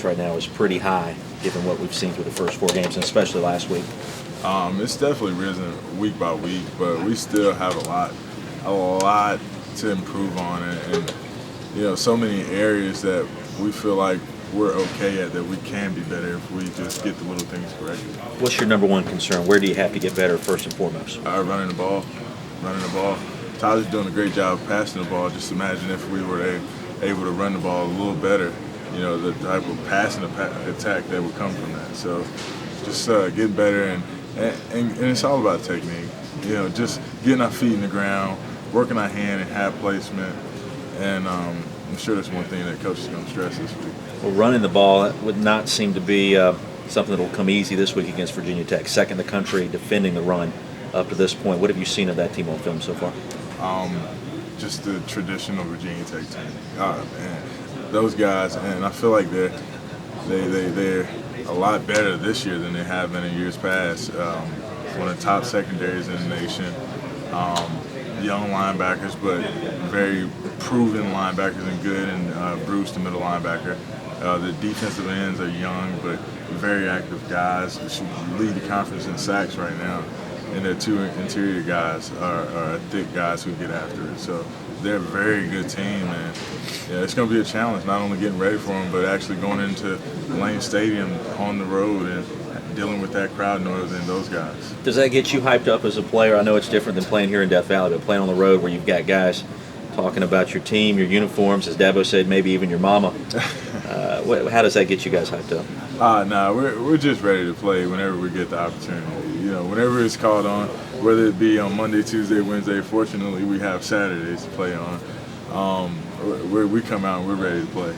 right now is pretty high, given what we've seen through the first 4 games, and especially last week. It's definitely risen week by week, but we still have a lot to improve on, and so many areas that we feel like we're okay at that we can be better if we just get the little things corrected. What's your number one concern? Where do you have to get better first and foremost? Running the ball. Tyler's doing a great job passing the ball. Just imagine if we were able to run the ball a little better. The type of passing attack that would come from that. So just getting better, and it's all about technique. Just getting our feet in the ground, working our hand and hat placement, and I'm sure that's one thing that coach is going to stress this week. Well, running the ball, that would not seem to be something that will come easy this week against Virginia Tech. Second in the country defending the run up to this point. What have you seen of that team on film so far? Just the traditional Virginia Tech team. Man, those guys, and I feel like they're a lot better this year than they have been in years past. One of the top secondaries in the nation. Young linebackers, but very proven linebackers and good, and Bruce, the middle linebacker. The defensive ends are young, but very active guys who lead the conference in sacks right now. And their two interior guys are thick guys who get after it. So they're a very good team, and it's going to be a challenge, not only getting ready for them, but actually going into Lane Stadium on the road and dealing with that crowd noise and those guys. Does that get you hyped up as a player? I know it's different than playing here in Death Valley, but playing on the road where you've got guys talking about your team, your uniforms, as Dabo said, maybe even your mama. How does that get you guys hyped up? We're just ready to play whenever we get the opportunity. Whenever it's called on, whether it be on Monday, Tuesday, Wednesday. Fortunately, we have Saturdays to play on. We come out and we're ready to play.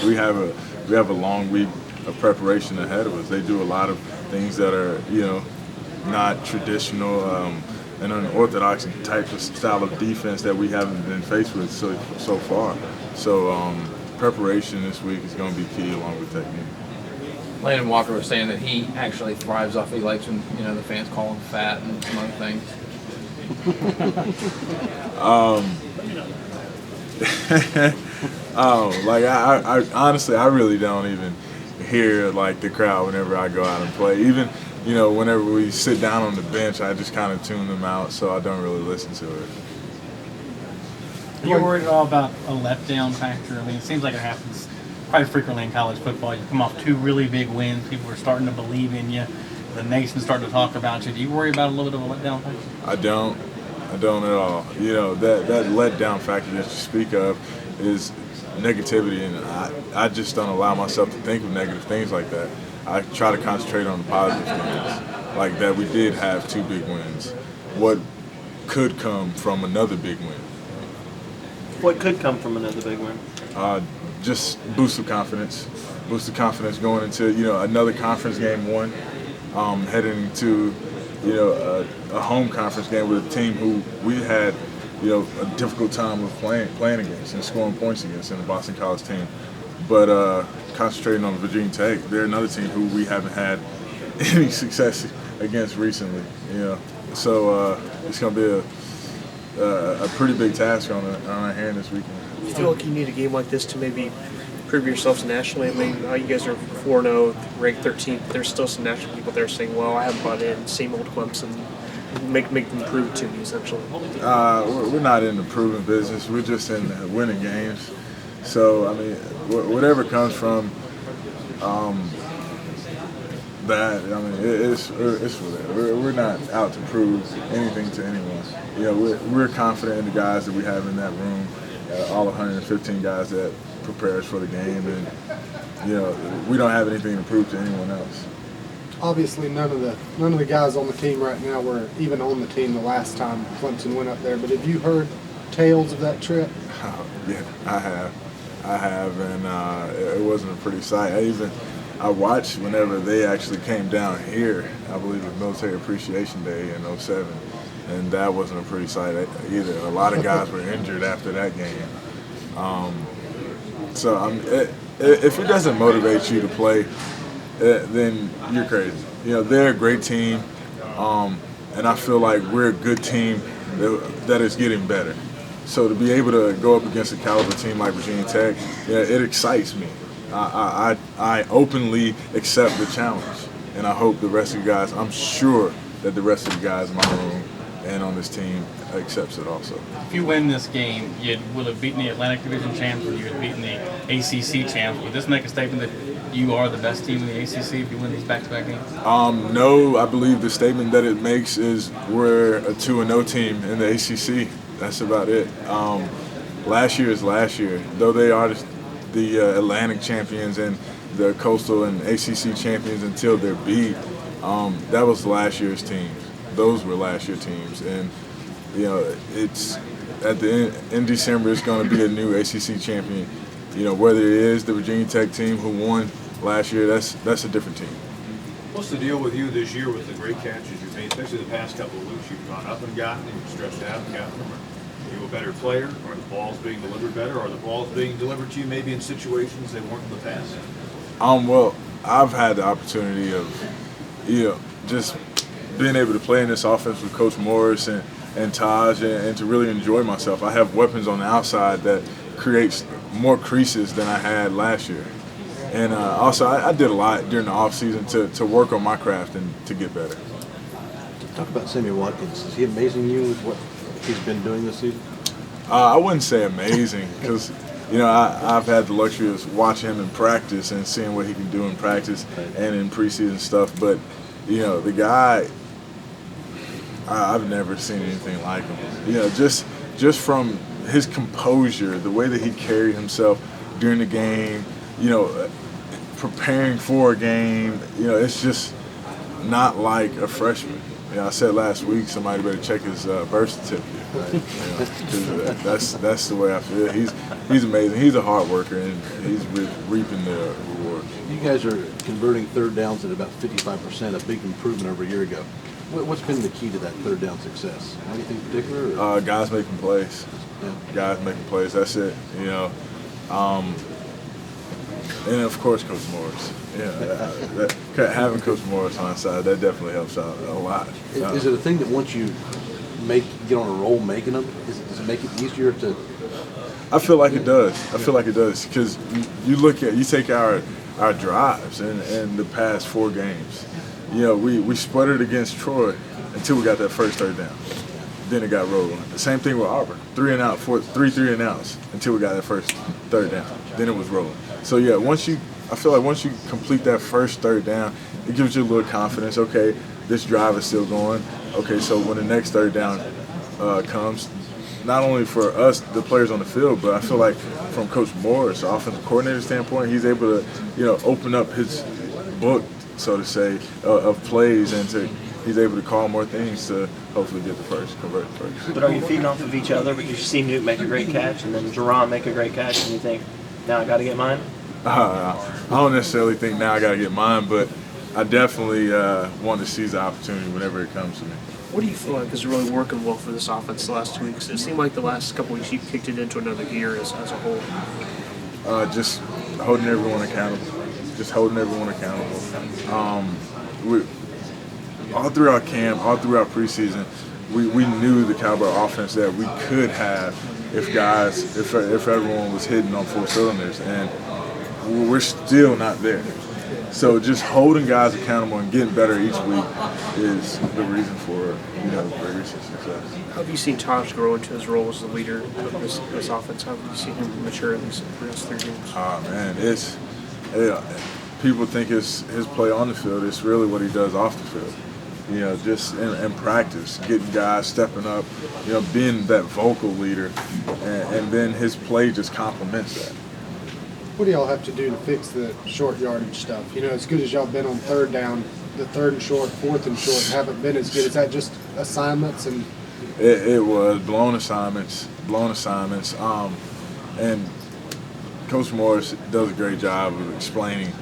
We have a long week of preparation ahead of us. They do a lot of things that are not traditional and unorthodox type of style of defense that we haven't been faced with so far. So preparation this week is going to be key, along with technique. Landon Walker was saying that he actually thrives off. He likes when the fans call him fat and some other things. I honestly, I really don't even hear the crowd whenever I go out and play. Even whenever we sit down on the bench, I just kind of tune them out, so I don't really listen to it. Are you worried at all about a letdown factor? I mean, it seems like it happens quite frequently in college football. You come off 2 really big wins. People are starting to believe in you. The nation's starting to talk about you. Do you worry about a little bit of a letdown factor? I don't at all. That letdown factor that you speak of is negativity, and I just don't allow myself to think of negative things like that. I try to concentrate on the positive things, like that we did have 2 big wins. What could come from another big win? What could come from another big win? Just boost of confidence going into another conference game won, heading to a home conference game with a team who we had a difficult time with playing against and scoring points against in the Boston College team. But concentrating on Virginia Tech, they're another team who we haven't had any success against recently. So it's going to be a pretty big task on our hand this weekend. You feel like you need a game like this to maybe prove yourselves nationally? I mean, you guys are 4-0, ranked 13th. There's still some national people there saying, well, I haven't bought in, same old Clemson. Make them prove it to me, essentially. We're not in the proving business. We're just in winning games. So, I mean, whatever comes from that, I mean, it's whatever. We're not out to prove anything to anyone. We're confident in the guys that we have in that room, all 115 guys that prepare us for the game, and we don't have anything to prove to anyone else. Obviously, none of the guys on the team right now were even on the team the last time Clemson went up there. But have you heard tales of that trip? Yeah, I have, and it wasn't a pretty sight. I watched whenever they actually came down here. I believe it was Military Appreciation Day in '07, and that wasn't a pretty sight either. A lot of guys were injured after that game. If it doesn't motivate you to play, then you're crazy. They're a great team, and I feel like we're a good team that is getting better. So to be able to go up against a caliber team like Virginia Tech, it excites me. I openly accept the challenge, and I hope the rest of you guys. I'm sure that the rest of you guys in my room and on this team accepts it also. If you win this game, you will have beaten the Atlantic Division champs, or you would have beaten the ACC champs. Would this make a statement that you are the best team in the ACC if you win these back-to-back games? No, I believe the statement that it makes is we're a 2-0 team in the ACC. That's about it. Last year is last year. Though they are the Atlantic champions and the Coastal and ACC champions until they're beat, that was last year's teams. Those were last year's teams. And, it's at the end, in December, it's going to be a new ACC champion. Whether it is the Virginia Tech team who won last year, that's a different team. What's the deal with you this year with the great catches you've made, especially the past couple of weeks? You've gone up and gotten, and you've stretched out and gotten them. Are you a better player? Are the balls being delivered better? Are the balls being delivered to you maybe in situations they weren't in the past? Well, I've had the opportunity of, just being able to play in this offense with Coach Morris and Taj and to really enjoy myself. I have weapons on the outside that creates more creases than I had last year. And also, I did a lot during the offseason to work on my craft and to get better. Talk about Sammy Watkins. Is he amazing you with what he's been doing this season? I wouldn't say amazing because, I've had the luxury of watching him in practice and seeing what he can do in practice and in preseason stuff. But, the guy, I've never seen anything like him. Just from his composure, the way that he carried himself during the game, preparing for a game, it's just not like a freshman. I said last week somebody better check his birth certificate. Right? 'Cause that's the way I feel. He's amazing. He's a hard worker, and he's reaping the rewards. You guys are converting third downs at about 55%, a big improvement over a year ago. What's been the key to that third down success? Anything particular? Or? Guys making plays. Yeah. Guys making plays. That's it. And of course, Coach Morris. Having Coach Morris on the side, that definitely helps out a lot. Is it a thing that once you get on a roll making them, does it make it easier to? I feel like it does. Because you take our drives in the past 4 games. We sputtered against Troy until we got that first third down. Then it got rolling. The same thing with Auburn. 3 and out, 3 and outs until we got that first third down. Then it was rolling. So yeah, I feel like once you complete that first third down, it gives you a little confidence. Okay, this drive is still going. Okay, so when the next third down comes, not only for us, the players on the field, but I feel like from Coach Morris, the offensive coordinator standpoint, he's able to, open up his book, so to say, of plays, and he's able to call more things to hopefully get the first, convert the first. But are you feeding off of each other? Because you see Newt make a great catch, and then Jerron make a great catch, and you think, now I got to get mine? I don't necessarily think now I got to get mine, but I definitely want to seize the opportunity whenever it comes to me. What do you feel like is really working well for this offense the last 2 weeks? It seemed like the last couple weeks you kicked it into another gear as a whole. Just holding everyone accountable. All throughout camp, all throughout preseason, we knew the caliber of offense that we could have if everyone was hitting on 4 cylinders, and we're still not there. So just holding guys accountable and getting better each week is the reason for very recent success. How have you seen Taj grow into his role as the leader of this offense? How have you seen him mature in these first 3 games? Man, people think his play on the field. It's really what he does off the field. Just in practice, getting guys stepping up, being that vocal leader, and then his play just complements that. What do y'all have to do to fix the short yardage stuff? As good as y'all been on third down, the 3rd and short, 4th and short haven't been as good. Is that just assignments? And it was blown assignments. And Coach Morris does a great job of explaining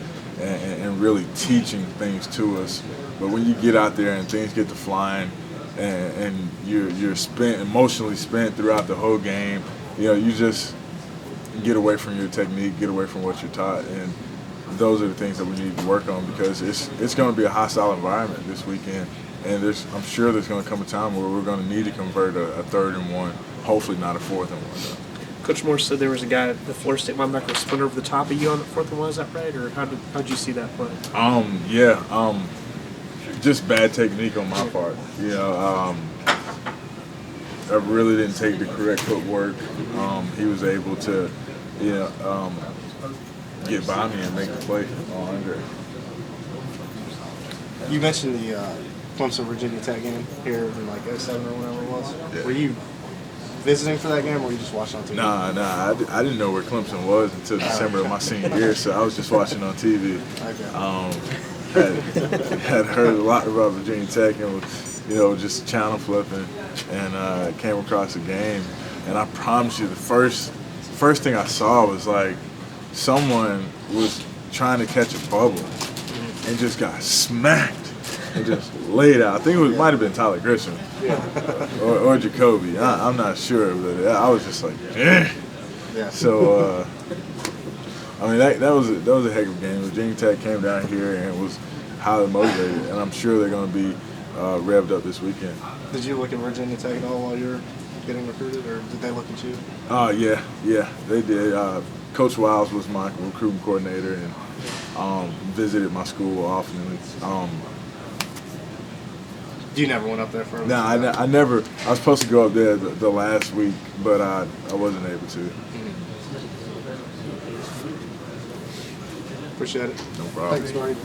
and really teaching things to us. But when you get out there and things get to flying, and you're emotionally spent throughout the whole game, you just get away from your technique, get away from what you're taught, and those are the things that we need to work on, because it's going to be a hostile environment this weekend, and I'm sure there's going to come a time where we're going to need to convert a 3rd and 1, hopefully not a 4th and 1. Coach Moore said there was a guy, the Florida State linebacker, spun over the top of you on the fourth one. Was that right, or how'd you see that play? Just bad technique on my part. I really didn't take the correct footwork. He was able to, get by me and make the play on Andre. You mentioned the Clemson Virginia Tech game here in like 07 or whatever it was. Yeah. Were you visiting for that game, or were you just watching on TV? Nah, I didn't know where Clemson was until December of my senior year, so I was just watching on TV. Had heard a lot about Virginia Tech and was, just channel flipping, and came across the game. And I promise you, the first thing I saw was like someone was trying to catch a bubble and just got smacked and just laid out. I think it might have been Tyler Grissom or Jacoby. I'm not sure, but I was just like, eh. Yeah. So, that was a heck of a game. Virginia Tech came down here and was highly motivated, and I'm sure they're going to be revved up this weekend. Did you look at Virginia Tech at all while you were getting recruited, or did they look at you? Yeah, they did. Coach Wiles was my recruiting coordinator and visited my school often. You never went up there for him? No, I never. I was supposed to go up there the last week, but I wasn't able to. Appreciate it. No problem. Thanks, Dwayne.